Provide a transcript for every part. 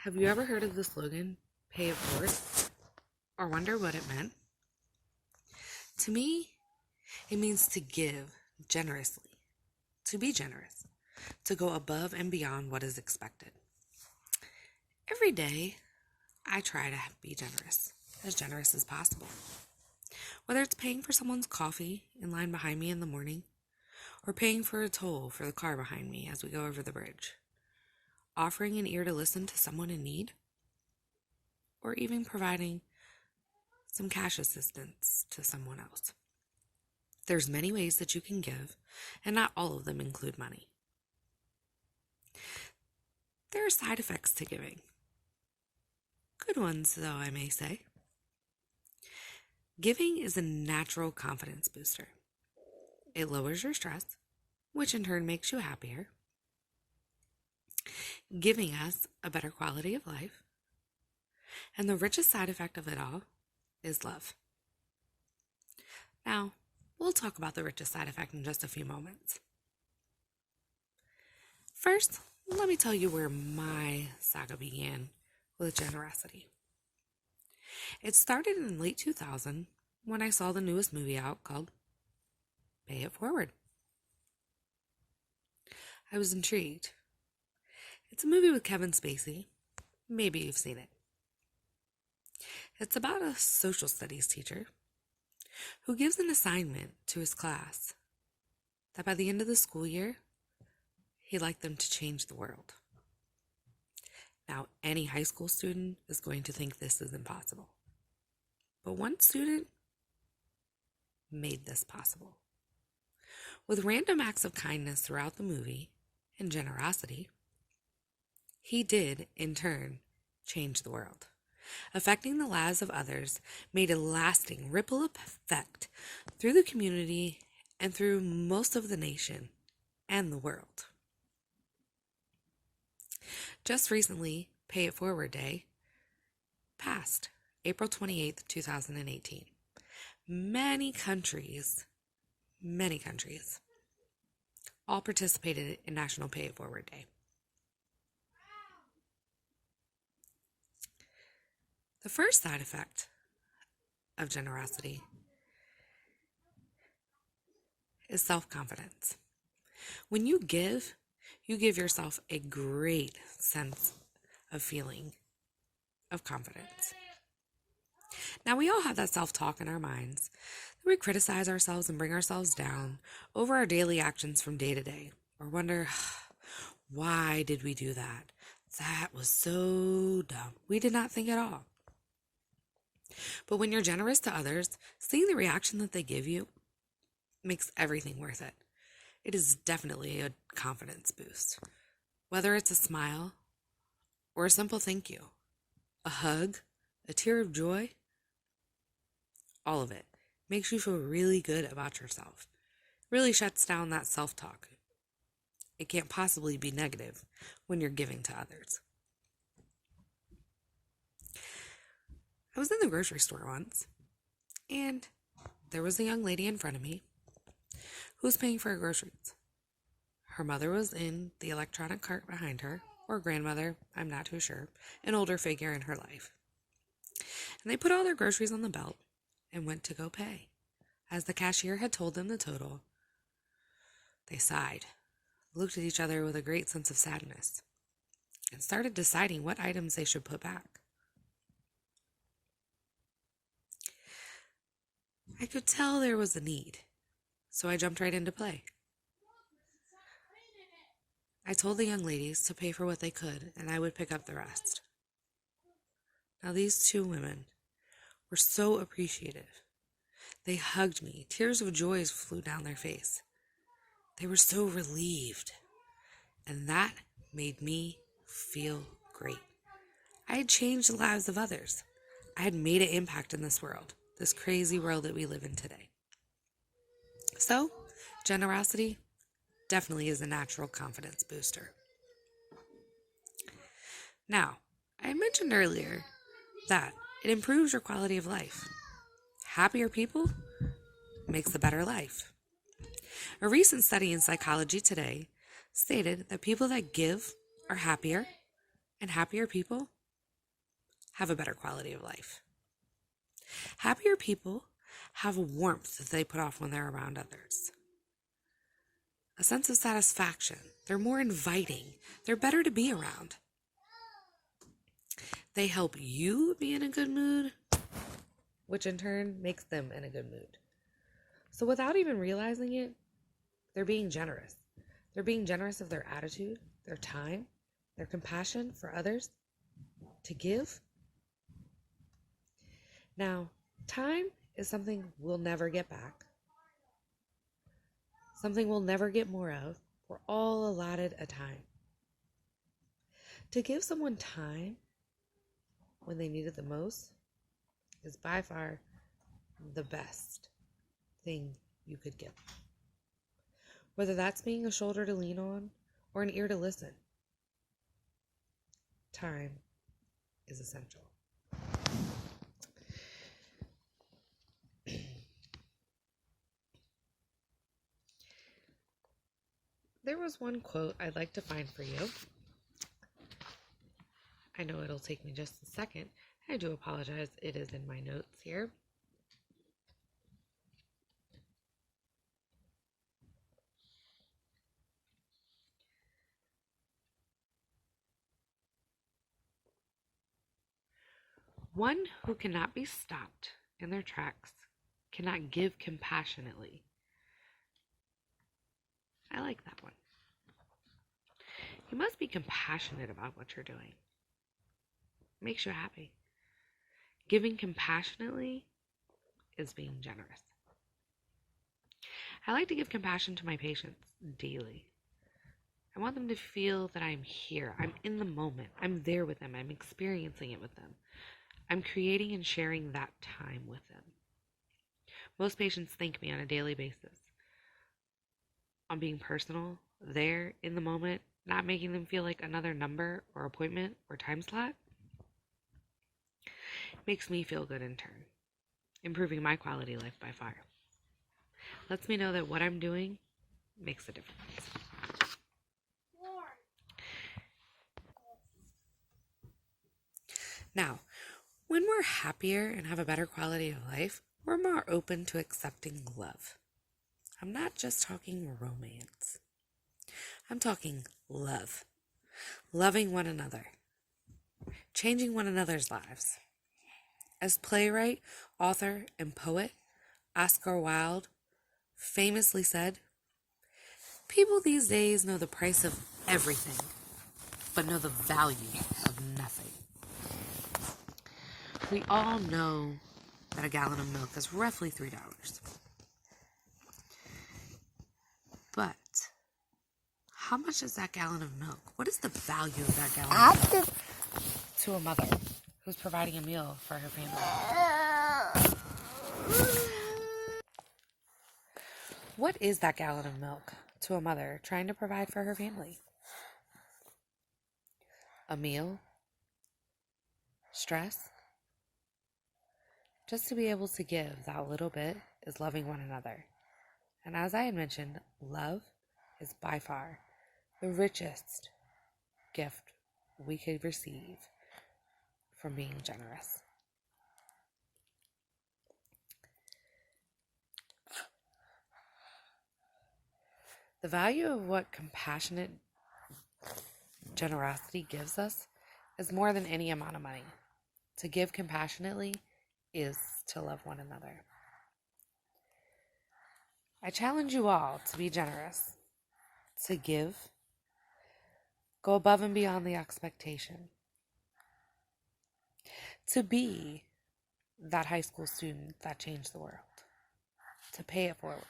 Have you ever heard of the slogan, pay it forward, or wonder what it meant? To me, it means to give generously, to be generous, to go above and beyond what is expected. Every day, I try to be generous as possible. Whether it's paying for someone's coffee in line behind me in the morning, or paying for a toll for the car behind me as we go over the bridge, offering an ear to listen to someone in need, or even providing some cash assistance to someone else. There's many ways that you can give, and not all of them include money. There are side effects to giving. Good ones, though, I may say. Giving is a natural confidence booster. It lowers your stress, which in turn makes you happier, giving us a better quality of life. And the richest side effect of it all is love. Now, we'll talk about the richest side effect in just a few moments. First, let me tell you where my saga began with generosity. It started in late 2000 when I saw the newest movie out called Pay It Forward. I was intrigued. It's a movie with Kevin Spacey. Maybe you've seen it. It's about a social studies teacher who gives an assignment to his class that by the end of the school year, he'd like them to change the world. Now, any high school student is going to think this is impossible. But one student made this possible. With random acts of kindness throughout the movie and generosity, he did, in turn, change the world. Affecting the lives of others made a lasting ripple effect through the community and through most of the nation and the world. Just recently, Pay It Forward Day passed, April 28th, 2018. Many countries, all participated in National Pay It Forward Day. The first side effect of generosity is self-confidence. When you give yourself a great sense of feeling of confidence. Now, we all have that self-talk in our minds. We criticize ourselves and bring ourselves down over our daily actions from day to day, or wonder, why did we do that? That was so dumb. We did not think at all. But when you're generous to others, seeing the reaction that they give you makes everything worth it. It is definitely a confidence boost. Whether it's a smile or a simple thank you, a hug, a tear of joy, all of it makes you feel really good about yourself. Really shuts down that self-talk. It can't possibly be negative when you're giving to others. I was in the grocery store once, and there was a young lady in front of me who was paying for her groceries. Her mother was in the electronic cart behind her, or grandmother, I'm not too sure, an older figure in her life. And they put all their groceries on the belt and went to go pay. As the cashier had told them the total, they sighed, looked at each other with a great sense of sadness, and started deciding what items they should put back. I could tell there was a need, so I jumped right into play. I told the young ladies to pay for what they could, and I would pick up the rest. Now, these two women were so appreciative. They hugged me. Tears of joy flew down their face. They were so relieved, and that made me feel great. I had changed the lives of others. I had made an impact in this world, this crazy world that we live in today. So, generosity definitely is a natural confidence booster. Now, I mentioned earlier that it improves your quality of life. Happier people makes a better life. A recent study in Psychology Today stated that people that give are happier And happier people have a better quality of life. Happier people have a warmth that they put off when they're around others. A sense of satisfaction. They're more inviting. They're better to be around. They help you be in a good mood, which in turn makes them in a good mood. So without even realizing it, they're being generous. They're being generous of their attitude, their time, their compassion for others to give. Now, time is something we'll never get back. Something we'll never get more of. We're all allotted a time. To give someone time when they need it the most is by far the best thing you could give. Whether that's being a shoulder to lean on or an ear to listen, time is essential. There was one quote I'd like to find for you. I know it'll take me just a second. I do apologize. It is in my notes here. One who cannot be stopped in their tracks cannot give compassionately. I like that one. You must be compassionate about what you're doing. It makes you happy. Giving compassionately is being generous. I like to give compassion to my patients daily. I want them to feel that I'm here. I'm in the moment. I'm there with them. I'm experiencing it with them. I'm creating and sharing that time with them. Most patients thank me on a daily basis on being personal, there, in the moment, not making them feel like another number or appointment or time slot. It makes me feel good in turn, improving my quality of life by far. Lets me know that what I'm doing makes a difference. Now, when we're happier and have a better quality of life, we're more open to accepting love. I'm not just talking romance. I'm talking love. Loving one another. Changing one another's lives. As playwright, author, and poet Oscar Wilde famously said, "People these days know the price of everything, but know the value of nothing." We all know that a gallon of milk is roughly $3. But how much is that gallon of milk? What is the value of that gallon of milk to a mother who's providing a meal for her family? What is that gallon of milk to a mother trying to provide for her family? A meal? Stress? Just to be able to give that little bit is loving one another. And as I had mentioned, love is by far the richest gift we could receive from being generous. The value of what compassionate generosity gives us is more than any amount of money. To give compassionately is to love one another. I challenge you all to be generous, to give, go above and beyond the expectation, to be that high school student that changed the world, to pay it forward.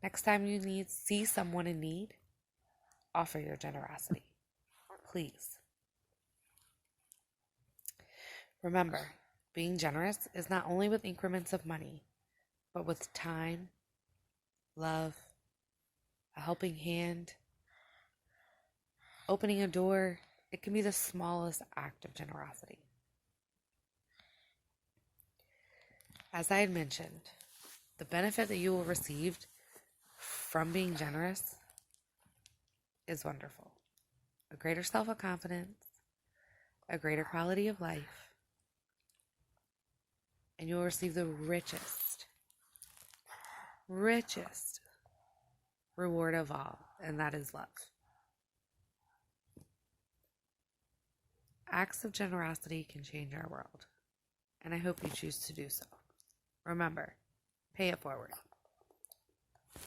Next time you see someone in need, offer your generosity, please. Remember, being generous is not only with increments of money, but with time, love, a helping hand, opening a door. It can be the smallest act of generosity. As I had mentioned, the benefit that you will receive from being generous is wonderful. a greater self-confidence, a greater quality of life, and you'll receive the richest reward of all, and that is love. Acts of generosity can change our world, and I hope you choose to do so. Remember, pay it forward.